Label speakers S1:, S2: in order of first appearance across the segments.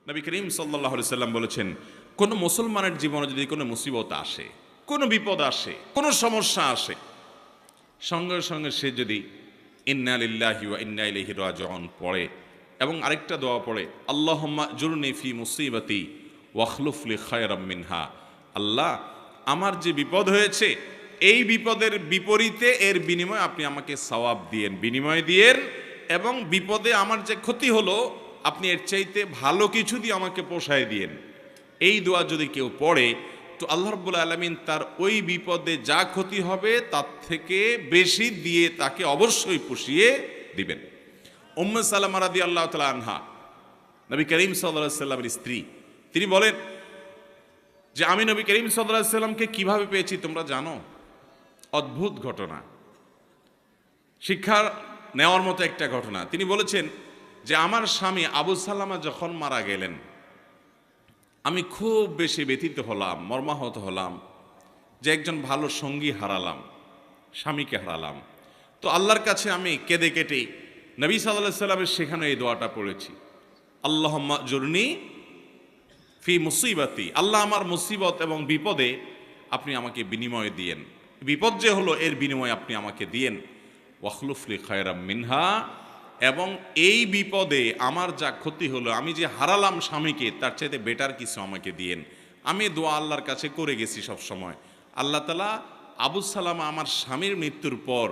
S1: নবী করিম সাল্লাল্লাহু আলাইহি সাল্লাম বলেছেন, কোনো মুসলমানের জীবনে যদি কোনো মুসিবত আসে, কোনো বিপদ আসে, কোনো সমস্যা আসে, সঙ্গে সঙ্গে সে যদি ইন্না লিল্লাহি ওয়া ইন্না ইলাইহি রাজিউন পড়ে এবং আরেকটা দোয়া পড়ে, আল্লাহুম্মা জুরনি ফি মুসিবাতি ওয়াখলুফ লি খায়রাম মিনহা, আল্লাহ আমার যে বিপদ হয়েছে এই বিপদের বিপরীতে এর বিনিময়ে আপনি আমাকে সওয়াব দিয়েন, বিনিময় দিয়েন, এবং বিপদে আমার যে ক্ষতি হলো আপনি এর চাইতে ভালো কিছু দিয়ে আমাকে পোষায় দিয়েন। এই দোয়া যদি কেউ পড়ে তো আল্লাহ রাব্বুল আলামিন তার ওই বিপদে যা ক্ষতি হবে তার থেকে বেশি দিয়ে তাকে অবশ্যই পুষিয়ে দিবেন। উম্মে সালামা রাদিয়াল্লাহু তাআলা আনহা, নবী করিম সাল্লাল্লাহু আলাইহি সাল্লামের স্ত্রী, তিনি বলেন যে আমি নবী করিম সাল্লাল্লাহু আলাইহি সাল্লামকে কিভাবে পেয়েছি তোমরা জানো? অদ্ভুত ঘটনা, শিক্ষা নেওয়ার মতো একটা ঘটনা। তিনি বলেছেন যে আমার স্বামী আবু সালামা যখন মারা গেলেন আমি খুব বেশি ব্যথিত হলাম, মর্মাহত হলাম যে একজন ভালো সঙ্গী হারালাম, স্বামীকে হারালাম। তো আল্লাহর কাছে আমি কেঁদে কেটে নবী সাল্লাল্লাহু আলাইহি সাল্লামের সেখানে এই দোয়াটা পড়েছি, আল্লাহুম্মা জুরনি ফি মুসিবাতি, আল্লাহ আমার মুসিবত এবং বিপদে আপনি আমাকে বিনিময় দিয়েন, বিপদ যে হলো এর বিনিময় আপনি আমাকে দিয়েন, ওয়াখলুফ লি খায়রাম মিনহা, এবং এই বিপদে আমার যা ক্ষতি হলো, আমি যে হারালাম স্বামীকে, তার চাইতে বেটার কিছু আমাকে দিয়েন। আমি দোয়া আল্লাহর কাছে করে গেছি সব সময়। আল্লাহ তাআলা আবু সালামা আমার স্বামীর মৃত্যুর পর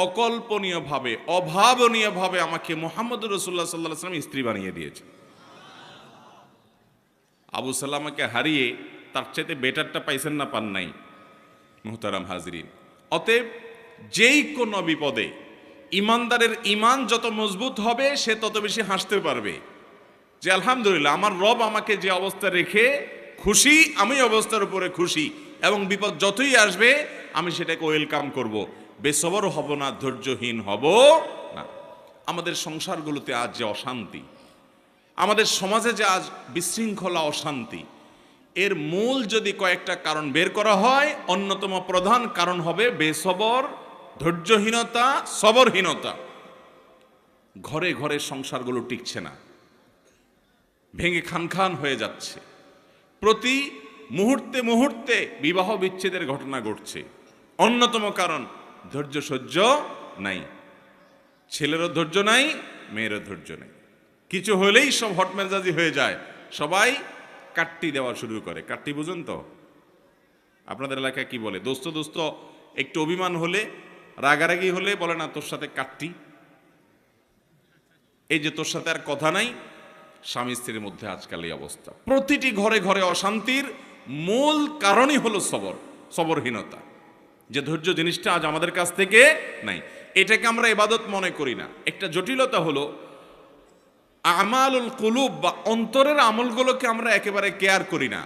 S1: অকল্পনীয়ভাবে, অভাবনীয়ভাবে আমাকে মুহাম্মদুর রাসূলুল্লাহ সাল্লাল্লাহু আলাইহি ওয়াসাল্লাম স্ত্রী বানিয়ে দিয়েছে। আবু সালামাকে হারিয়ে তার চাইতে বেটারটা পাইছেন না, পান নাই? মুহতারাম হাজরিন, অতএব যেই কোনো বিপদে ইমানদারের ইমান যত মজবুত হবে সে তত বেশি হাসতে পারবে যে আলহামদুলিল্লাহ আমার রব আমাকে যে অবস্থা রেখে খুশি, আমি অবস্থার উপরে খুশি, এবং বিপদ যতই আসবে আমি সেটাকে ওয়েলকাম করব, বেসবর হব না, ধৈর্যহীন হব না। আমাদের সংসারগুলোতে আজ যে অশান্তি, আমাদের সমাজে যে আজ বিশৃঙ্খলা, অশান্তি, এর মূল যদি কয়েকটা কারণ বের করা হয়, অন্যতম প্রধান কারণ হবে বেসবর, ধৈর্যহীনতা, সবরহীনতা। ঘরে ঘরে সংসারগুলো টিকছে না, ভেঙে খান খান হয়ে যাচ্ছে, প্রতি মুহূর্তে মুহূর্তে বিবাহ বিচ্ছেদের ঘটনা ঘটছে। অন্যতম কারণ ধৈর্য সহ্য নাই, ছেলেরও ধৈর্য নাই, মেয়েরও ধৈর্য নেই, কিছু হলেই সব হটমেজাজি হয়ে যায়, সবাই কাট্টি দেওয়া শুরু করে। কাট্টি বুঝুন তো? আপনাদের এলাকায় কি বলে? দোস্ত দোস্ত একটু অভিমান হলে, রাগারাগি হলে বলে না তোর সাথে কাট্টি, এই যে তোর সাথে আর কথা নাই। স্বামী স্ত্রীর মধ্যে আজকাল এই অবস্থা, প্রতিটি ঘরে ঘরে অশান্তির মূল কারণই হলো সবরহীনতা, যে ধৈর্য জিনিসটা আজ আমাদের কাছ থেকে নাই। এটাকে আমরা ইবাদত মনে করি না। একটা জটিলতা হলো আমালুল কুলুব বা অন্তরের আমলগুলোকে আমরা একেবারে কেয়ার করি না,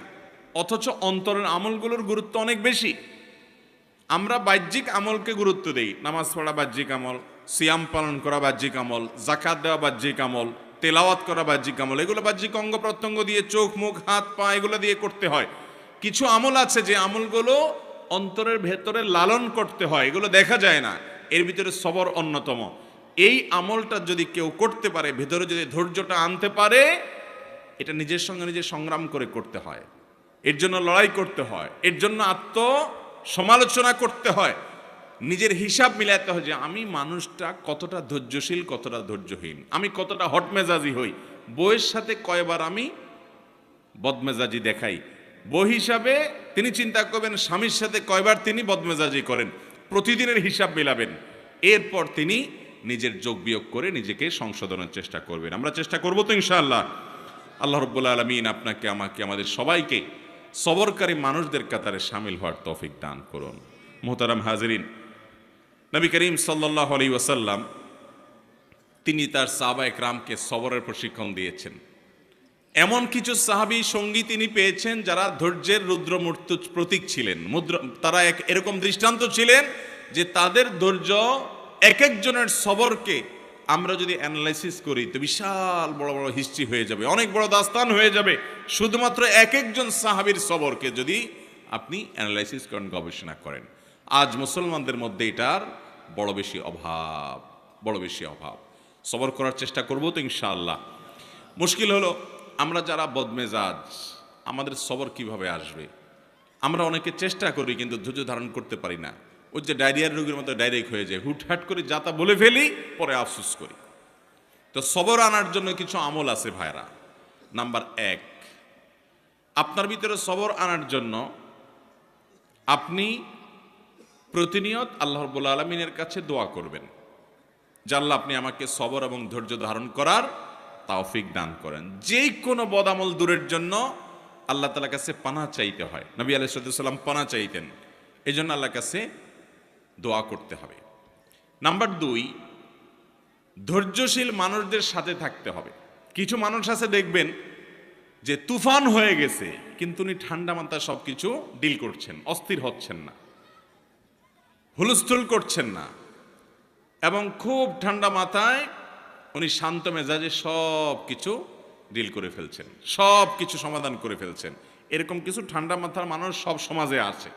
S1: অথচ অন্তরের আমলগুলোর গুরুত্ব অনেক বেশি। আমরা বাহ্যিক আমলকে গুরুত্ব দেই, নামাজ পড়া বাহ্যিক আমল, সিয়াম পালন করা বাহ্যিক আমল, যাকাত দেওয়া বাহ্যিক আমল, তেলাওয়াত করা বাহ্যিক আমল, এগুলো বাহ্যিক অঙ্গ প্রত্যঙ্গ দিয়ে, চোখ মুখ হাত পা এগুলো দিয়ে করতে হয়। কিছু আমল আছে যে আমলগুলো অন্তরের ভেতরে লালন করতে হয়, এগুলো দেখা যায় না, এর ভিতরে সবর অন্যতম। এই আমলটা যদি কেউ করতে পারে, ভেতরে যদি ধৈর্যটা আনতে পারে, এটা নিজের সঙ্গে নিজে সংগ্রাম করে করতে হয়, এর জন্য লড়াই করতে হয়, এর জন্য সমালোচনা করতে হয়, নিজের হিসাব মিলাতে হয় যে আমি মানুষটা কতটা ধৈর্যশীল, কতটা ধৈর্যহীন, আমি কতটা হটমেজাজি হই, বইয়ের সাথে কয়বার আমি বদমেজাজি দেখাই। বই হিসাবে তিনি চিন্তা করবেন স্বামীর সাথে কয়বার তিনি বদমেজাজি করেন, প্রতিদিনের হিসাব মিলাবেন, এরপর তিনি নিজের যোগ বিয়োগ করে নিজেকে সংশোধনের চেষ্টা করবেন। আমরা চেষ্টা করব তো ইনশাআল্লাহ। আল্লাহ রাব্বুল আলামিন আপনাকে, আমাকে, আমাদের সবাইকে সবরকারী মানুষদের কাতারে শামিল হওয়ার তৌফিক দান করুন। মুহতারাম হাজরিন, নবী করিম সাল্লাল্লাহু আলাইহি ওয়াসাল্লাম তিনি তার সাহাবা একরামকে সবরের প্রশিক্ষণ দিয়েছেন। এমন কিছু সাহাবী সঙ্গী তিনি পেয়েছেন যারা ধৈর্যের রুদ্রমূর্ত প্রতীক ছিলেন, তারা এরকম দৃষ্টান্ত ছিলেন যে তাদের ধৈর্য, এক একজনের সবরকে আমরা যদি অ্যানালাইসিস করি তো বিশাল বড় বড় হিস্ট্রি হয়ে যাবে, অনেক বড় দাস্তান হয়ে যাবে, শুধুমাত্র এক একজন সাহাবীর সবরকে যদি আপনি অ্যানালাইসিস করেন, গবেষণা করেন। আজ মুসলমানদের মধ্যে এটার বড় বেশি অভাব। সবর করার চেষ্টা করব তো ইনশাআল্লাহ। মুশকিল হলো আমরা যারা বদমেজাজ, আমাদের সবর কিভাবে আসবে? আমরা অনেকে চেষ্টা করি কিন্তু ধৈর্য ধারণ করতে পারি না। ওই যে ডায়রিয়ার রোগীর মতো ডাইরেক্ট হয়ে যায়, হুটহাট করে যা তা বলে ফেলি, পরে আফসোস করি। তো সবর আনার জন্য কিছু আমল আছে ভাইরা। নাম্বার 1, আপনার ভিতরে সবর আনার জন্য আপনি প্রতিনিয়ত আল্লাহ রাব্বুল আলামিনের কাছে দোয়া করবেন যে আল্লাহ আপনি আমাকে সবর এবং ধৈর্য ধারণ করার তৌফিক দান করেন। যে কোনো বদামল দূরের জন্য আল্লাহ তাআলার কাছে পানাহ চাইতে হয়। নবী আলাইহিস সালাম পানাহ চাইতেন, এই জন্য আল্লাহর কাছে দোয়া করতে হবে। নাম্বার 2, ধৈর্যশীল মানুষদের সাথে থাকতে হবে। কিছু মানুষ আছে দেখবেন যে তুফান হয়ে গেছে, কিন্তু উনি ঠান্ডা মাথায় সব কিছু ডিল করছেন, অস্থির হচ্ছেন না, হুলস্থুল করছেন না, এবং খুব ঠান্ডা মাথায় উনি শান্ত মেজাজে সব কিছু ডিল করে ফেলছেন, সব কিছু সমাধান করে ফেলছেন। এরকম কিছু ঠান্ডা মাথার মানুষ সব সমাজে আছে।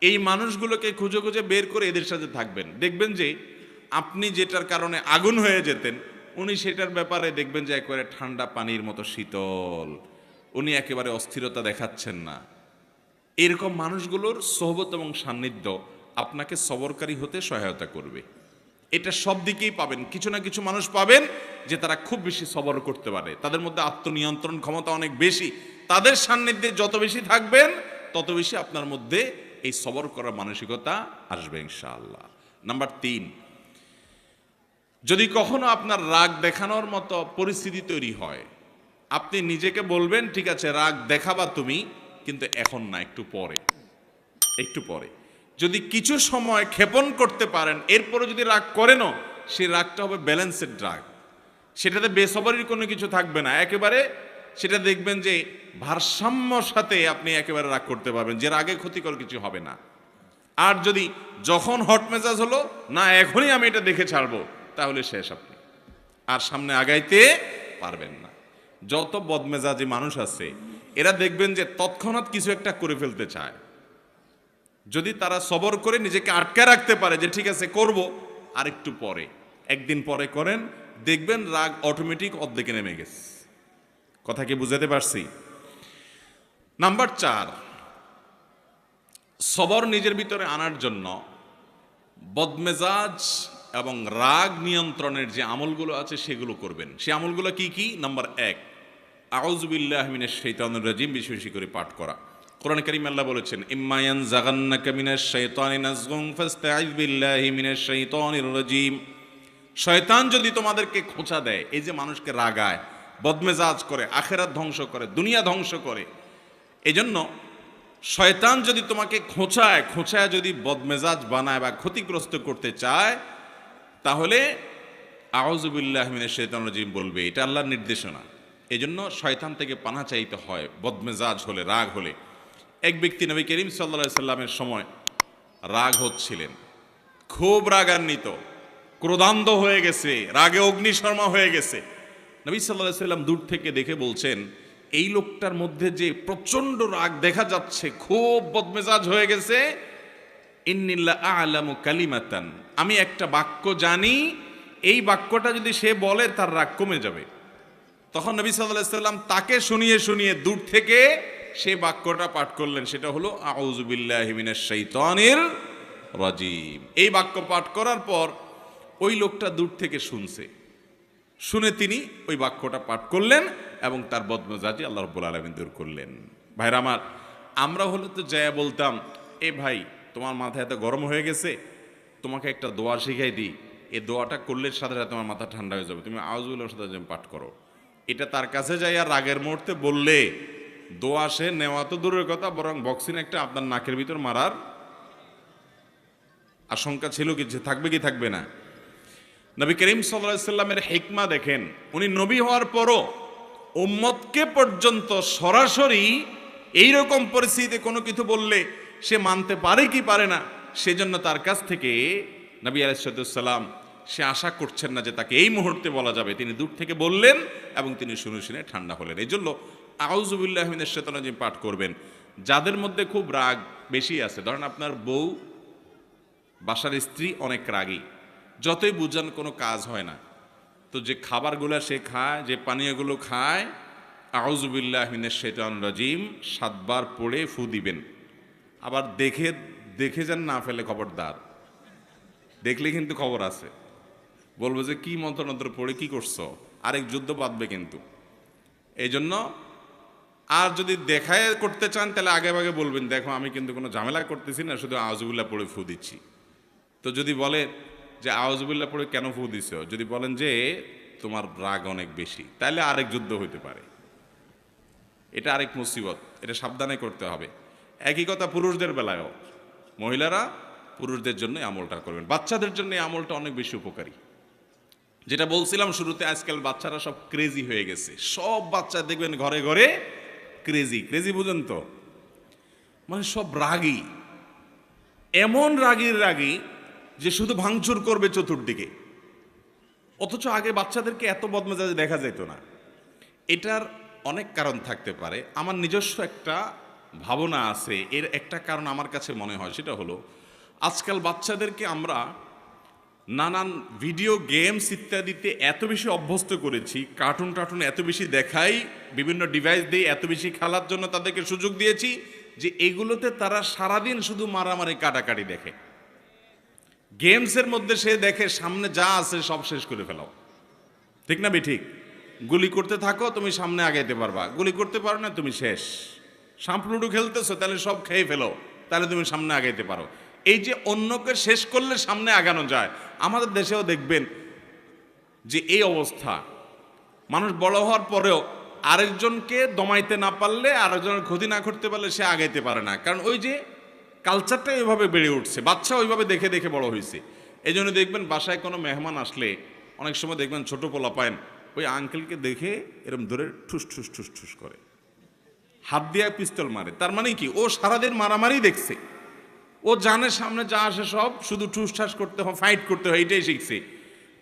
S1: এই মানুষগুলোকে খুঁজে খুঁজে বের করে এদের সাথে থাকবেন। দেখবেন যে আপনি যেটার কারণে আগুন হয়ে যেতেন, উনি সেটার ব্যাপারে দেখবেন যে একেবারে ঠান্ডা পানির মতো শীতল, উনি একেবারে অস্থিরতা দেখাচ্ছেন না। এরকম মানুষগুলোর সোহবত এবং সান্নিধ্য আপনাকে সবরকারী হতে সহায়তা করবে। এটা সব দিকেই পাবেন। কিছু না কিছু মানুষ পাবেন যে তারা খুব বেশি সবর করতে পারে, তাদের মধ্যে আত্মনিয়ন্ত্রণ ক্ষমতা অনেক বেশি। তাদের সান্নিধ্যে যত বেশি থাকবেন তত বেশি আপনার মধ্যে এই সবর করার মানসিকতা আসবে ইনশাআল্লাহ। নাম্বার 3, যদি কখনো আপনার রাগ দেখানোর মতো পরিস্থিতি তৈরি হয়, আপনি নিজেকে বলবেন ঠিক আছে রাগ দেখাবা তুমি, কিন্তু এখন না, একটু পরে, একটু পরে। যদি কিছু সময় ক্ষেপণ করতে পারেন, এরপরে যদি রাগ করেনও, সেই রাগটা হবে ব্যালেন্সেড রাগ, সেটাতে বেসবরির কোনো কিছু থাকবে না, একেবারে সেটা দেখবেন যে ভারসাম্যর সাথে আপনি একেবারে রাগ করতে পারবেন, যে রাগে ক্ষতিকর কিছু হবে না। আর যদি যখন হট মেজাজ হলো না এখনই আমি এটা দেখে ছাড়বো, তাহলে শেষ, আপনি আর সামনে আগাইতে পারবেন না। যত বদমেজাজি মানুষ আছে এরা দেখবেন যে তৎক্ষণাৎ কিছু একটা করে ফেলতে চায়। যদি তারা সবর করে নিজেকে আটকে রাখতে পারে যে ঠিক আছে করব, আর একটু পরে, একদিন পরে করেন, দেখবেন রাগ অটোমেটিক অর্ধেকে নেমে গেছে। কথা কি বুঝাতে পারছি? নাম্বার 4, সবর নিজের ভিতরে আনার জন্য বদমেজাজ এবং রাগ নিয়ন্ত্রণের যে আমলগুলো আছে সেগুলো করবেন। সে আমলগুলো কি কি? নাম্বার 1, আউযু বিল্লাহি মিনাশ শাইতানির রাজিম বেশি বেশি করে পাঠ করা। কোরআনে কারীমে আল্লাহ বলেছেন ইম্মা ইয়ানজাগান্নাকা মিনাশ শাইতানি নাযগুন ফাস্তাইয বিল্লাহি মিনাশ শাইতানির রাজিম। শয়তান যদি তোমাদেরকে খোঁচা দেয়, এই যে মানুষকে রাগায়, বদমেজাজ করে, আখিরাত ধ্বংস করে, দুনিয়া ধ্বংস করে, এজন্য শয়তান যদি তোমাকে খোঁচায় যদি বদমেজাজ বানায় বা ক্ষতিগ্রস্ত করতে চায়, তাহলে আউযু বিল্লাহি মিনাশ শাইতানির রাজিম বলবে। এটা আল্লাহর নির্দেশনা। এজন্য শয়তান থেকে পানাহ চাইতে হয় বদমেজাজ হলে, রাগ হলে। এক ব্যক্তি নবী করিম সাল্লাল্লাহু আলাইহি সাল্লামের সময় রাগ হচ্ছিলেন, খুব রাগান্বিত, ক্রোধান্ধ হয়ে গেছে, রাগে অগ্নিশর্মা হয়ে গেছে। নবী সাল্লাল্লাহু আলাইহি সাল্লাম দূর থেকে দেখে বলছেন এই লোকটার মধ্যে যে প্রচন্ড রাগ দেখা যাচ্ছে, খুব বদমেজাজ হয়ে গেছে, ইন্নিল্লা আ'লামু কালিমাতান, আমি একটা বাক্য জানি, এই বাক্যটা যদি সে বলে তার রাগ কমে যাবে। তখন নবী সাল্লাল্লাহু আলাইহি সাল্লাম তাকে শুনিয়ে শুনিয়ে দূর থেকে সে বাক্যটা পাঠ করলেন, সেটা হলো আউযু বিল্লাহি মিনাশ শাইতানির রাজিম। এই বাক্য পাঠ করার পর ওই লোকটা দূর থেকে শুনে তিনি ওই বাক্যটা পাঠ করলেন এবং তার বদমেজাজি আল্লাহ রাব্বুল আলামিন দূর করলেন। ভাইরা আমার, আমরা হলে তো যায় বলতাম এ ভাই তোমার মাথা এত গরম হয়ে গেছে, তোমাকে একটা দোয়া শিখাই দিই, এই দোয়াটা করলে সাথে সাথে তোমার মাথা ঠান্ডা হয়ে যাবে, তুমি আউযু বিল্লাহির সাথে পাঠ করো। এটা তার কাছে যাই আর রাগের মুহূর্তে বললে দোয়া সে নেওয়া তো দূরের কথা, বরং বক্সিন একটা আপনার নাকের ভিতর মারার আশঙ্কা ছিল, কি থাকবে কি থাকবে না। নবী করিম সাল্লাল্লাহু আলাইহি সাল্লামের হিকমা দেখেন, উনি নবী হওয়ার পরও উম্মতকে পর্যন্ত সরাসরি এইরকম পরিস্থিতিতে কোনো কিছু বললে সে মানতে পারে কি পারে না, সেজন্য তার কাছ থেকে নবী আলাইহিস সালাম সে আশা করছেন না যে তাকে এই মুহূর্তে বলা যাবে, তিনি দূর থেকে বললেন এবং তিনি শুনে ঠান্ডা হলেন। এই জন্য আউযু বিল্লাহি মিনাশ শাইতানির রাজিম পাঠ করবেন। যাদের মধ্যে খুব রাগ বেশি আছে, ধরেন আপনার বউ, বাসার স্ত্রী অনেক রাগী, যতই বুঝান কোনো কাজ হয় না, তো যে খাবারগুলো সে খায়, যে পানীয়গুলো খায়, আউযু বিল্লাহি মিনাশ শাইতানির রাজিম 7 বার পড়ে ফু দিবেন। আবার দেখে যেন না ফেলে, খবরদার। দেখলে কিন্তু খবর আছে, বলবো যে কি মন্ত্র পড়ে কি করছো, আরেক যুদ্ধ বাঁধবে কিন্তু। এই জন্য আর যদি দেখায় করতে চান তাহলে আগে ভাগে বলবেন, দেখো আমি কিন্তু কোনো ঝামেলা করতেছি না, শুধু আউযুবিল্লাহ পড়ে ফু দিচ্ছি। তো যদি বলে যে আউযুবিল্লাহ পড়ে কেন ফু দিছো, যদি বলেন যে তোমার রাগ অনেক বেশি, তাহলে আরেক যুদ্ধ হইতে পারে। এটা আরেক মুসিবত, এটা সাবধানে করতে হবে। একই কথা পুরুষদের বেলায়ও, মহিলারা পুরুষদের জন্য আমলটা করবেন। বাচ্চাদের জন্য এই আমলটা অনেক বেশি উপকারী। যেটা বলছিলাম শুরুতে, আজকাল বাচ্চারা সব ক্রেজি হয়ে গেছে। সব বাচ্চা দেখবেন ঘরে ঘরে ক্রেজি বুঝেন তো, মানে সব রাগী, এমন রাগী যে শুধু ভাঙচুর করবে চতুর্দিকে। অথচ আগে বাচ্চাদেরকে এত বদমেজাজে দেখা যেত না। এটার অনেক কারণ থাকতে পারে। আমার নিজস্ব একটা ভাবনা আছে। এর একটা কারণ আমার কাছে মনে হয়, সেটা হলো আজকাল বাচ্চাদেরকে আমরা নানান ভিডিও গেমস ইত্যাদিতে এত বেশি অভ্যস্ত করেছি, কার্টুন এত বেশি দেখাই, বিভিন্ন ডিভাইস দিয়ে এত বেশি খেলার জন্য তাদেরকে সুযোগ দিয়েছি যে এগুলোতে তারা সারাদিন শুধু মারামারি কাটাকাটি দেখে। গেমসের মধ্যে সে দেখে সামনে যা আছে সব শেষ করে ফেলাও, ঠিক না ঠিক? গুলি করতে থাকো, তুমি সামনে আগাইতে পারবা। গুলি করতে পারো না, তুমি শেষ। সাপ লুডু খেলতেছো, তাহলে সব খেয়ে ফেলো, তাহলে তুমি সামনে আগাইতে পারো। এই যে অন্যকে শেষ করলে সামনে আগানো যায়, আমাদের দেশেও দেখবেন যে এই অবস্থা। মানুষ বড় হওয়ার পরেও আরেকজনকে দমাইতে না পারলে, আরেকজনের ক্ষতি না করতে পারলে সে আগাইতে পারে না। কারণ ওই যে কালচারটা ওইভাবে বেড়ে উঠছে, বাচ্চা ওইভাবে দেখে দেখে বড় হয়েছে। এই জন্য দেখবেন বাসায় কোনো মেহমান আসলে অনেক সময় দেখবেন ছোট পোলা পায়েন ওই আঙ্কেলকে দেখে এরম ধরে ঠুস ঠুস ঠুস ঠুস করে, হাত দিয়ে পিস্তল মারে। তার মানে কি, ও সারাদিন মারামারি দেখছে, ও জানে সামনে যা আসে সব শুধু ঠুস ঠাস করতে হয়, ফাইট করতে হয়, এটাই শিখছে।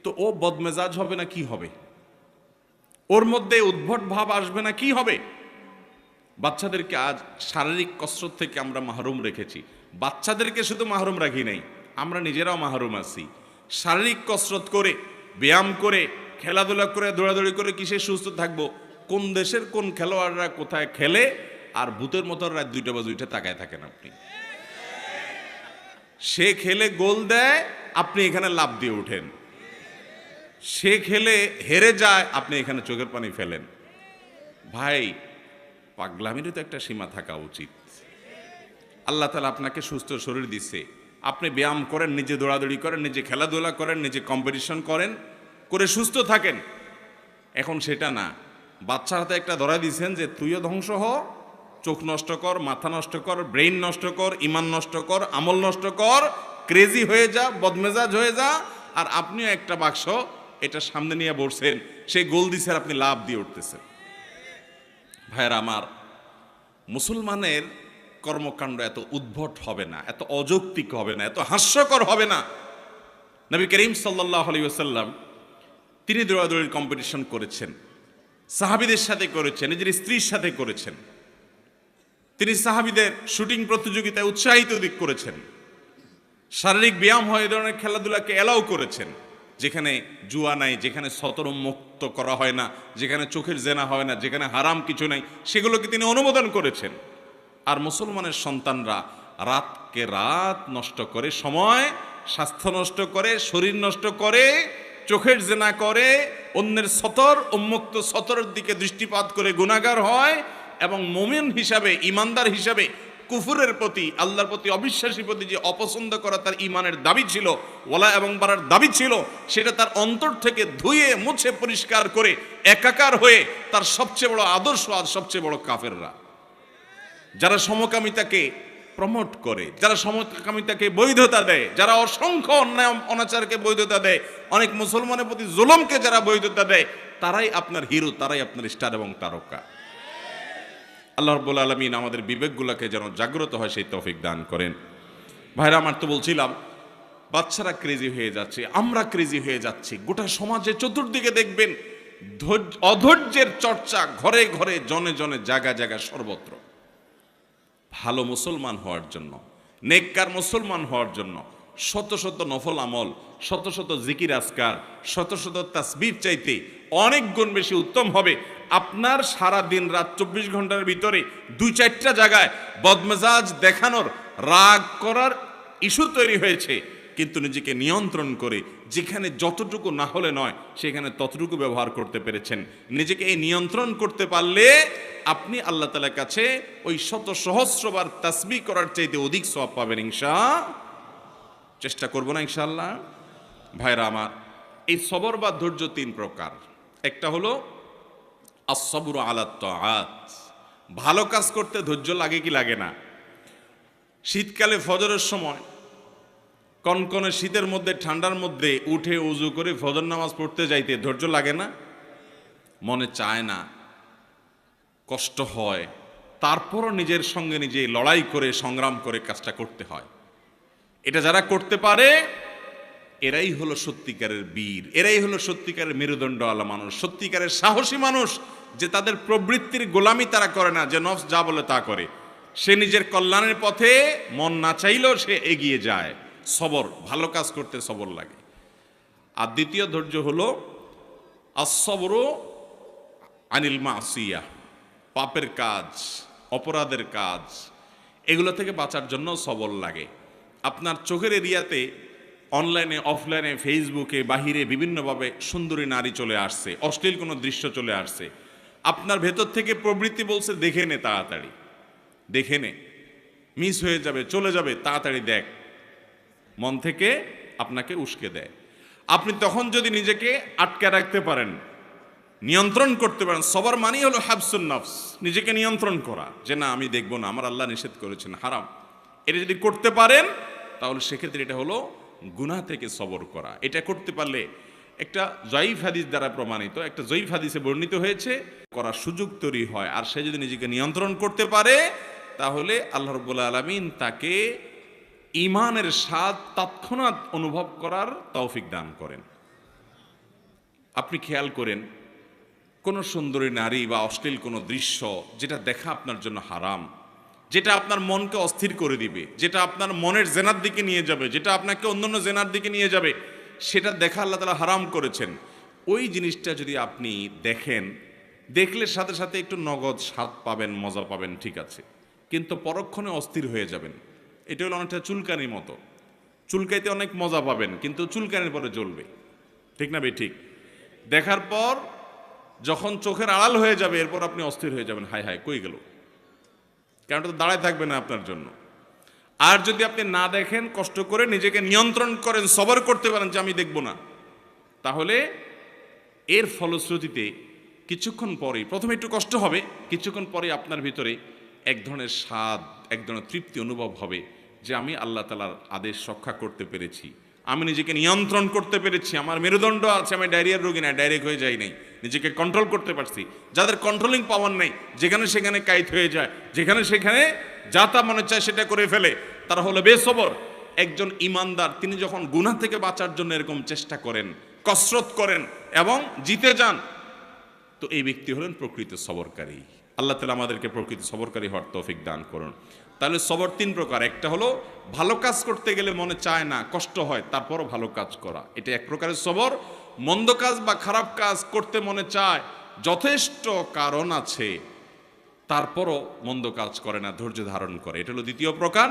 S1: তো ও বদমেজাজ হবে না কি হবে? ওর মধ্যে উদ্ভট ভাব আসবে না কি হবে? বাচ্চাদেরকে আজ শারীরিক কসরত থেকে আমরা মাহরুম রেখেছি। বাচ্চাদেরকে শুধু মাহরুম রাখি নাই, আমরা নিজেরাও মাহরুম আছি। শারীরিক কসরত করে, ব্যায়াম করে, খেলাধুলা করে, দৌড়াদৌড়ি করে কিসে সুস্থ থাকবো? কোন দেশের কোন খেলোয়াড়রা কোথায় খেলে, আর ভূতের মতো রাত 2টা বাজে উঠে তাকায় থাকেন আপনি। সে খেলে গোল দেয়, আপনি এখানে লাফ দিয়ে উঠেন। সে খেলে হেরে যায়, আপনি এখানে চোখের পানি ফেলেন। ভাই, পাগলামিরও তো একটা সীমা থাকা উচিত। আল্লাহ তাআলা আপনাকে সুস্থ শরীর দিচ্ছে, আপনি ব্যায়াম করেন, নিজে দৌড়াদৌড়ি করেন, নিজে খেলাধুলা করেন, নিজে কম্পিটিশন করেন, করে সুস্থ থাকেন। এখন সেটা না, বাচ্চার হাতে একটা ধরা দিয়েছেন যে তুইও ধ্বংস হ, চোখ নষ্ট কর, মাথা নষ্ট কর, ব্রেইন নষ্ট কর, ইমান নষ্ট কর, আমল নষ্ট কর, ক্রেজি হয়ে যা, বদমেজাজ হয়ে যা। আর আপনিও একটা বাক্স এটা সামনে নিয়ে বসছেন, সে গোল দিছে আর আপনি লাভ দিয়ে উঠতেছেন। ভাইয়েরা আমার, মুসলমানের কর্মকাণ্ড এত উদ্ভট হবে না, এত অযৌক্তিক হবে না, এত হাস্যকর হবে না। নবী করিম সাল্লাল্লাহু আলাইহি ওয়াসাল্লাম তিনি দৌড়াদৌড়ির কম্পিটিশন করেছেন, সাহাবীদের সাথে করেছেন, নিজের স্ত্রীর সাথে করেছেন। তিনি সাহাবীদের শুটিং প্রতিযোগিতায় উৎসাহিত দিক করেছেন। শারীরিক ব্যায়াম হয় এই ধরনের খেলাধুলাকে এলাও করেছেন, যেখানে জুয়া নাই, যেখানে সতর মুক্ত করা হয় না, যেখানে চোখের জেনা হয় না, যেখানে হারাম কিছু নাই, সেগুলোকে তিনি অনুমোদন করেছেন। আর মুসলমানের সন্তানরা রাতকে রাত নষ্ট করে, সময় স্বাস্থ্য নষ্ট করে, শরীর নষ্ট করে, চোখের জেনা করে, অন্যের সতর উন্মুক্ত সতরের দিকে দৃষ্টিপাত করে গুনাহগার হয়। এবং মুমিন হিসাবে, ইমানদার হিসাবে কুফুরের প্রতি, আল্লাহর প্রতি অবিশ্বাসী প্রতি যে অপছন্দ করা তার ইমানের দাবি ছিল, ওয়ালা এবং বারার দাবি ছিল, সেটা তার অন্তর থেকে ধুয়ে মুছে পরিষ্কার করে একাকার হয়ে তার সবচেয়ে বড় আদর্শ আর সবচেয়ে বড় কাফেররা, যারা সমকামিতাকে প্রমোট করে, যারা সমকামিতাকে বৈধতা দেয়, যারা অসংখ্য অন্যায় অনাচারকে বৈধতা দেয়, অনেক মুসলমানের প্রতি জুলুমকে যারা বৈধতা দেয়, তারাই আপনার হিরো, তারাই আপনার স্টার এবং তারকা। আল্লাহ রাব্বুল আলামিন আমাদের বিবেকগুলোকে যেন জাগ্রত হয় সেই তৌফিক দান করেন। ভাইরা আমার, তো বলছিলাম বাচ্চারা ক্রেজি হয়ে যাচ্ছে, আমরা ক্রেজি হয়ে যাচ্ছি। গোটা সমাজে চতুর্দিকে দেখবেন অধৈর্যের চর্চা, ঘরে ঘরে, জনে জনে, জায়গা জায়গা, সর্বত্র। ভালো মুসলমান হওয়ার জন্য, নেককার মুসলমান হওয়ার জন্য শত শত নফল আমল, শত শত জিকির আজকার, শত শত তাসবিহ চাইতে অনেক গুণ বেশি উত্তম হবে আপনার সারা দিন রাত 24 ঘন্টার ভিতরে 2-4টা জায়গায় বদমেজাজ দেখানোর, রাগ করার ইস্যু তৈরি হয়েছে, কিন্তু নিজেকে নিয়ন্ত্রণ করে যেখানে যতটুকু না হলে নয় সেখানে ততটুকু ব্যবহার করতে পেরেছেন। নিজেকে এই নিয়ন্ত্রণ করতে পারলে আপনি আল্লাহ তাআলার কাছে ওই শত সহস্রবার তাসবিহ করার চাইতে অধিক সওয়াব পাবেন চেষ্টা করব না ইনশাআল্লাহ। ভাইরা আমার, এই সবর বা ধৈর্য 3 প্রকার। একটা হলো আস-সবরু আলাত তাআত, ভালো কাজ করতে ধৈর্য লাগে কি লাগে না? শীতকালে ফজরের সময় কনকনে শীতের মধ্যে, ঠান্ডার মধ্যে উঠে উজু করে ফজর নামাজ পড়তে যাইতে ধৈর্য লাগে না? মনে চায় না, কষ্ট হয়, তারপরও নিজের সঙ্গে নিজে লড়াই করে সংগ্রাম করে কাজটা করতে হয়। এটা যারা করতে পারে এরাই হলো সত্যিকারের বীর, এরাই হলো সত্যিকারের মেরুদণ্ডওয়ালা মানুষ, সত্যিকারের সাহসী মানুষ, যে তাদের প্রবৃত্তির গোলামি তারা করে না, যে নফস যা বলে তা করে। সে নিজের কল্যাণের পথে মন না চাইলেও সে এগিয়ে যায়। সবর, ভালো কাজ করতে সবর লাগে। আর দ্বিতীয় ধৈর্য হলো আস-সবরু আনিল মাসিয়া, পাপের কাজ, অপরাধের কাজ, এগুলো থেকে বাঁচার জন্য সবর লাগে। আপনার চোখের এরিয়াতে অনলাইনে, অফলাইনে, ফেসবুকে, বাহিরে বিভিন্নভাবে সুন্দরী নারী চলে আসছে, অশ্লীল কোনো দৃশ্য চলে আসছে। আপনার ভেতর থেকে প্রবৃত্তি বলছে দেখে নে, তাড়াতাড়ি দেখে নে, মিস হয়ে যাবে, চলে যাবে, তাড়াতাড়ি দেখ। মন থেকে আপনাকে উস্কে দেয়। আপনি তখন যদি নিজেকে আটকে রাখতে পারেন, নিয়ন্ত্রণ করতে পারেন, সবার মানেই হলো হাবসুন নফস, নিজেকে নিয়ন্ত্রণ করা, যে না আমি দেখবো না, আমার আল্লাহ নিষেধ করেছেন, হারাম। এটা যদি করতে পারেন তাহলে সেক্ষেত্রে এটা হলো গুনাহ থেকে সবর করা। এটা করতে পারলে একটা জয়ীফ হাদিস দ্বারা প্রমাণিত, একটা জয়ীফ হাদিসে বর্ণিত হয়েছে, করার সুযোগ তৈরি হয়। আর সে যদি নিজেকে নিয়ন্ত্রণ করতে পারে তাহলে আল্লাহ রাব্বুল আলামিন তাকে ঈমানের স্বাদ তৎক্ষণাৎ অনুভব করার তৌফিক দান করেন। আপনি খেয়াল করেন, কোনো সুন্দরী নারী বা অশ্লীল কোনো দৃশ্য যেটা দেখা আপনার জন্য হারাম, যেটা আপনার মনকে অস্থির করে দিবে, যেটা আপনার মনের জেনার দিকে নিয়ে যাবে, যেটা আপনাকে অন্যান্য জেনার দিকে নিয়ে যাবে, সেটা দেখা আল্লাহ তাআলা হারাম করেছেন। ওই জিনিসটা যদি আপনি দেখেন, দেখলে সাথে সাথে একটু নগদ স্বাদ পাবেন, মজা পাবেন, ঠিক আছে, কিন্তু পরক্ষণে অস্থির হয়ে যাবেন। এটা হলো অনেকটা চুলকানির মতো, চুলকাইতে অনেক মজা পাবেন কিন্তু চুলকানির পরে জ্বলবে, ঠিক না ভাই? ঠিক। দেখার পর যখন চোখের আড়াল হয়ে যাবে এরপর আপনি অস্থির হয়ে যাবেন, হায় হায় কই গেল, কারণ তো দাঁড়ায় থাকবে না আপনার জন্য। আর যদি আপনি না দেখেন, কষ্ট করে নিজেকে নিয়ন্ত্রণ করেন, সবর করতে পারেন যে আমি দেখব না, তাহলে এর ফলশ্রুতিতে কিছুক্ষণ পরেই, প্রথমে একটু কষ্ট হবে, কিছুক্ষণ পরে আপনার ভিতরে এক ধরনের স্বাদ, এক ধরনের তৃপ্তি অনুভব হবে যে আমি আল্লাহ তাআলার আদেশ রক্ষা করতে পেরেছি, আমি নিজেকে নিয়ন্ত্রণ করতে পেরেছি, আমার মেরুদণ্ড আছে, আমি ডায়রিয়ার রোগী না, ডাইরেক্ট হয়ে যাই নাই, নিজেকে কন্ট্রোল করতে পারছি। যাদের কন্ট্রোলিং পাওয়ার নেই, যেখানে সেখানে কাইত হয়ে যায়, যেখানে সেখানে যা তা মনে চায় সেটা করে ফেলে, তারা হলো বেসবর। একজন ইমানদার তিনি যখন গুনাহ থেকে বাঁচার জন্য এরকম চেষ্টা করেন, কসরত করেন এবং জিতে যান, তো এই ব্যক্তি হলেন প্রকৃত সবরকারী। আল্লাহ তাআলা আমাদেরকে প্রকৃত সবরকারী হওয়ার তৌফিক দান করুন। তাহলে সবর 3 প্রকার। একটা হলো ভালো কাজ করতে গেলে মনে চায় না, কষ্ট হয়, তারপরও ভালো কাজ করা, এটা এক প্রকারের সবর। মন্দ কাজ বা খারাপ কাজ করতে মনে চায়, যথেষ্ট কারণ আছে, তারপরও মন্দ কাজ করে না, ধৈর্য ধারণ করে, এটা হলো দ্বিতীয় প্রকার।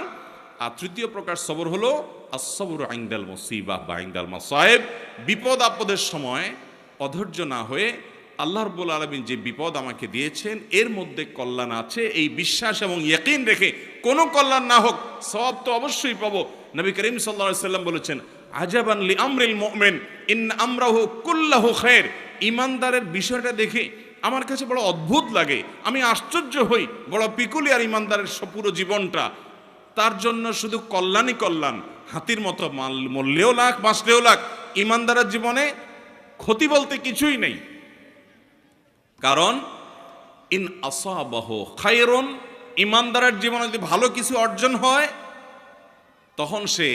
S1: আর তৃতীয় প্রকার সবর হলো আস-সবরু ইনদাল মুসিবাহ বা ইনদাল মাসায়েব, বিপদ আপদের সময় অধৈর্য না হয়ে আল্লাহ রাব্বুল আলামিন যে বিপদ আমাকে দিয়েছেন এর মধ্যে কল্যাণ আছে, এই বিশ্বাস এবং ইয়াকিন রেখে কোনো কল্যাণ না হোক সওয়াব তো অবশ্যই পাবো। নবী করিম সাল্লাল্লাহু আলাইহি সাল্লাম বলেছেন, আজাবান লি আমরিল মুমিন ইন আমরাহু কুল্লাহু খায়র। ইমানদারের বিষয়টা দেখে আমার কাছে বড় অদ্ভুত লাগে, আমি আশ্চর্য হই, বড় পিকুলিয়ার ইমানদারের পুরো জীবনটা, তার জন্য শুধু কল্যাণই কল্যাণ, হাতির মতো মরলেও লাখ, বাঁচলেও লাখ, ইমানদারের জীবনে ক্ষতি বলতে কিছুই নেই। কারণ ইন আসাবাহু খায়রুন, ইমানদারের জীবনে যদি ভালো কিছু অর্জন হয় তখন সে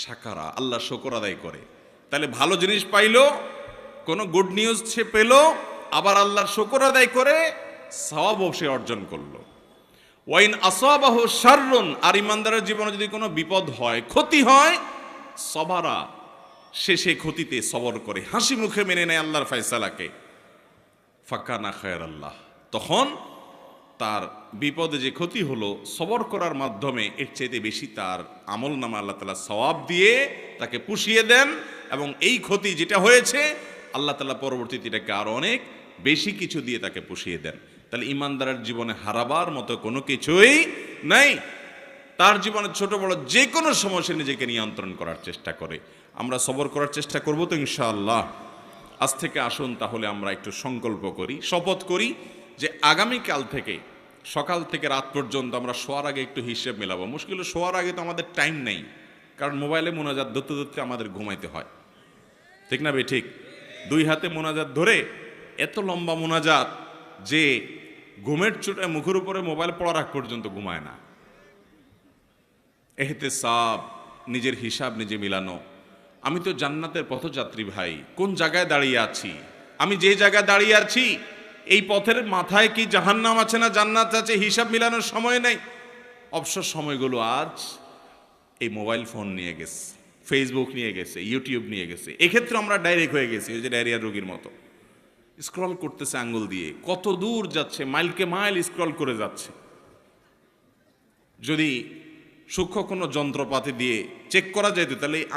S1: শাকারা, আল্লাহ শুকর আদায় করে। তাহলে ভালো জিনিস পাইলো, কোনো গুড নিউজ সে পেল, আবার আল্লাহর শুকর আদায় করে সওয়াব সে অর্জন করলো। ওয়াইন আসাবাহু শাররুন, আর ইমানদারের জীবনে যদি কোনো বিপদ হয়, ক্ষতি হয়, সবারা, সে ক্ষতিতে সবর করে, হাসি মুখে মেনে নেয় আল্লাহর ফয়সালাকে। ফাকানা খায়রাল্লাহ, তখন তার বিপদে যে ক্ষতি হলো সবর করার মাধ্যমে এর চাইতে বেশি তার আমল নামা আল্লাহ তাআলা সওয়াব দিয়ে তাকে পুষিয়ে দেন, এবং এই ক্ষতি যেটা হয়েছে আল্লাহ তাআলা পরবর্তীতে এটাকে আরো অনেক বেশি কিছু দিয়ে তাকে পুষিয়ে দেন। তাহলে ইমানদারের জীবনে হারাবার মতো কোনো কিছুই নাই। তার জীবনে ছোট বড় যে কোনো সমস্যা নিজেকে নিয়ন্ত্রণ করার চেষ্টা করে। আমরা সবর করার চেষ্টা করব তো ইনশাআল্লাহ। আজ থেকে আসুন তাহলে আমরা একটু সংকল্প করি, শপথ করি যে আগামীকাল থেকে সকাল থেকে রাত পর্যন্ত আমরা শোয়ার আগে একটু হিসেব মেলাবো। মুশকিল শোয়ার আগে তো আমাদের টাইম নেই, কারণ মোবাইলে মোনাজাত ধরতে ধরতে আমাদের ঘুমাইতে হয়, ঠিক না ভাই? ঠিক। দুই হাতে মোনাজাত ধরে এত লম্বা মোনাজাত যে ঘুমের চোটে মুখের উপরে মোবাইল পড়ার আগ পর্যন্ত ঘুমায় না। এহতেসাব, নিজের হিসাব নিজে মিলানো। আমি তো জান্নাতের পথযাত্রী ভাই, কোন জায়গায় দাঁড়িয়ে আছি? আমি যে জায়গায় দাঁড়িয়ে আছি এই পথের মাথায় কি জাহান্নাম আছে না জান্নাত আছে? হিসাব মিলানোর সময় নেই। অবসর সময়গুলো আজ এই মোবাইল ফোন নিয়ে গেছে, ফেসবুক নিয়ে গেছে, ইউটিউব নিয়ে গেছে। এক্ষেত্রে আমরা ডাইরেক্ট হয়ে গেছি ওই যে ডায়রিয়ার রোগীর মতো, স্ক্রল করতেছে আঙ্গুল দিয়ে, কত দূর যাচ্ছে, মাইলকে মাইল স্ক্রল করে যাচ্ছে। যদি সূক্ষ্ম কোনো যন্ত্রপাতি দিয়ে চেক করা যেত তাহলে এই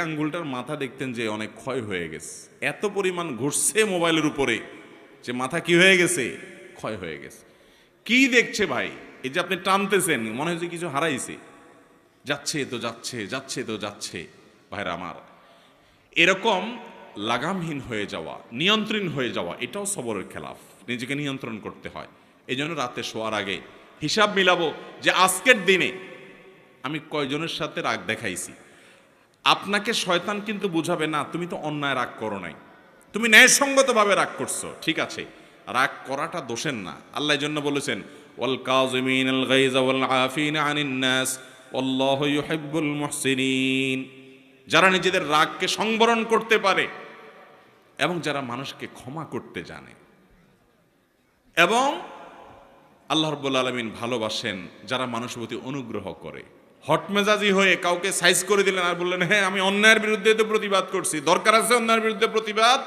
S1: আঙ্গুলটার মাথা দেখতেন যে অনেক ক্ষয় হয়ে গেছে। এত পরিমাণ ঘুরছে মোবাইলের উপরে যে মাথা কি হয়ে গেছে, ক্ষয় হয়ে গেছে। কি দেখছে ভাই? এই যে আপনি টানতেছেন, মনে হচ্ছে কিছু হারাইছে, যাচ্ছে তো যাচ্ছে, যাচ্ছে তো যাচ্ছে। ভাইরা আমার, এরকম লাগামহীন হয়ে যাওয়া, নিয়ন্ত্রণ হয়ে যাওয়া, এটাও সবরের খেলাফ। নিজেকে নিয়ন্ত্রণ করতে হয়। এই জন্য রাতে শোয়ার আগে হিসাব মিলাবো যে আজকের দিনে আমি কয়জনের সাথে রাগ দেখাইছি। আপনাকে শয়তান কিন্তু বুঝাবে না তুমি তো অন্যায় রাগ করো নাই, তুমি ন্যায়সঙ্গতভাবে রাগ করছো, ঠিক আছে। রাগ করাটা দোষের না। আল্লাহ এই জন্য বলেছেন ওয়াল কাযিমিনাল গায়যা ওয়াল আফিনা আনিন নাস আল্লাহু ইউহিব্বুল মুহসিনিন। যারা নিজেদের রাগকে সংবরণ করতে পারে এবং যারা মানুষকে ক্ষমা করতে জানে, এবং আল্লাহ রাব্বুল আলামিন ভালোবাসেন যারা মানুষের প্রতি অনুগ্রহ করে। হটমেজাজি হয়ে কাউকে সাইজ করে দিলেন আর বললেন হ্যাঁ আমি অন্যায়ের বিরুদ্ধে তো প্রতিবাদ করছি, দরকার আছে অন্যায়ের বিরুদ্ধে প্রতিবাদ,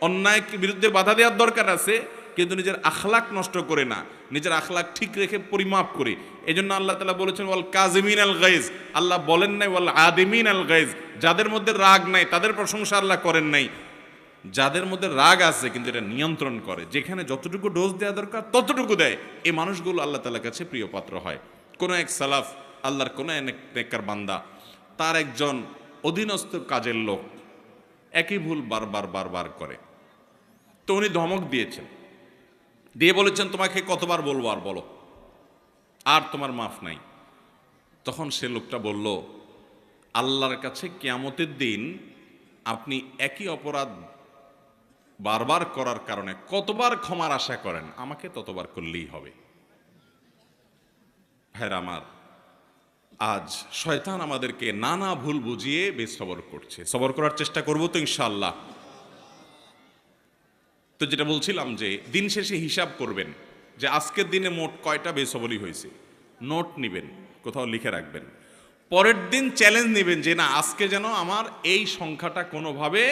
S1: অন্যায়কে বিরুদ্ধে বাধা দেওয়ার দরকার আছে, কিন্তু নিজের আখলাক নষ্ট করে না, নিজের আখলাক ঠিক রেখে পরিমাপ করে। এই জন্য আল্লাহ তাআলা বলেছেন ওয়াল কাযিমিন আল গায়জ। আল্লাহ বলেন নাই ওয়াল আদিমিন আল গায়জ, যাদের মধ্যে রাগ নাই তাদের প্রশংসা আল্লাহ করেন নাই। যাদের মধ্যে রাগ আছে কিন্তু এটা নিয়ন্ত্রণ করে, যেখানে যতটুকু ডোজ দেওয়া দরকার ততটুকু দেয়, এই মানুষগুলো আল্লাহ তাআলার কাছে প্রিয় পাত্র হয়। কোনো এক সালাফ, আল্লাহর কোনো এক নেককার বান্দা, তার একজন অধীনস্থ কাজের লোক একই ভুল বারবার করে, তো উনি ধমক দিয়েছেন, দিয়ে বলেছেন তোমাকে কতবার বলবো আর বলো, আর তোমার মাফ নাই। তখন সে লোকটা বলল আল্লাহর কাছে কিয়ামতের দিন আপনি একই অপরাধ বারবার করার কারণে কতবার ক্ষমার আশা করেন, আমাকে ততবার করলেই হবে। ভাইরা আমার, আজ শয়তান আমাদেরকে নানা ভুল বুঝিয়ে বেসবর করছে। সবর করার চেষ্টা করবো তো ইনশাআল্লাহ। তো যেটা বলছিলাম যে দিন শেষে হিসাব করবেন যে আজকের দিনে মোট কয়টা বেসবরি হয়েছে, নোট নিবেন, কোথাও লিখে রাখবেন। পরের দিন চ্যালেঞ্জ নেবেন যে না আজকে যেন আমার এই সংখ্যাটা কোনোভাবে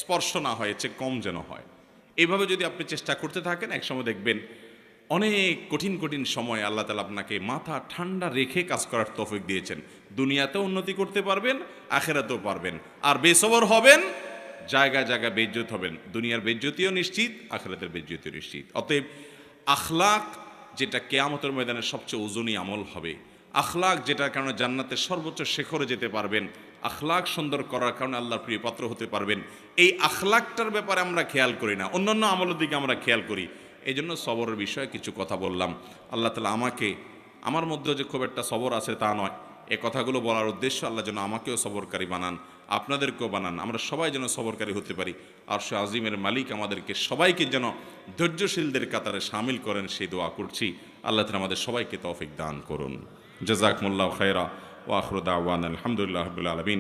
S1: স্পর্শ না হয়েছে, কম যেন হয়। এইভাবে যদি আপনি চেষ্টা করতে থাকেন, একসময় দেখবেন অনেক কঠিন কঠিন সময় আল্লাহ তাআলা আপনাকে মাথা ঠান্ডা রেখে কাজ করার তৌফিক দিয়েছেন। দুনিয়াতেও উন্নতি করতে পারবেন, আখিরাতেও পারবেন। আর বেসবর হবেন, জায়গায় জায়গায় বেইজ্জত হবেন। দুনিয়ার বেইজ্জতিও নিশ্চিত, আখিরাতের বেইজ্জতিও নিশ্চিত। অতএব আখলাক যেটা কিয়ামতের ময়দানে সবচেয়ে ওজনী আমল হবে, আখলাক যেটার কারণে জান্নাতের সর্বোচ্চ শিখরে যেতে পারবেন, আখলাক সুন্দর করার কারণে আল্লাহর প্রিয় পাত্র হতে পারবেন, এই আখলাকটার ব্যাপারে আমরা খেয়াল করি না, অন্যান্য আমলের দিকে আমরা খেয়াল করি। এই জন্য সবরের বিষয়ে কিছু কথা বললাম। আল্লাহ তাআলা আমাকে, আমার মধ্যে যে খুব একটা সবর আছে তা নয়, এ কথাগুলো বলার উদ্দেশ্য আল্লাহ যেন আমাকেও সবরকারী বানান, আপনাদেরকেও বানান, আমরা সবাই যেন সবরকারী হতে পারি। আর সে আজিমের মালিক আমাদেরকে সবাইকে যেন ধৈর্যশীলদের কাতারে শামিল করেন, সেই দোয়া করছি। আল্লাহ তাআলা আমাদের সবাইকে তৌফিক দান করুন। জাযাকুমুল্লাহু খায়রা ওয়া আখিরু দাওয়ানা আলহামদুলিল্লাহি রাব্বিল আলামিন।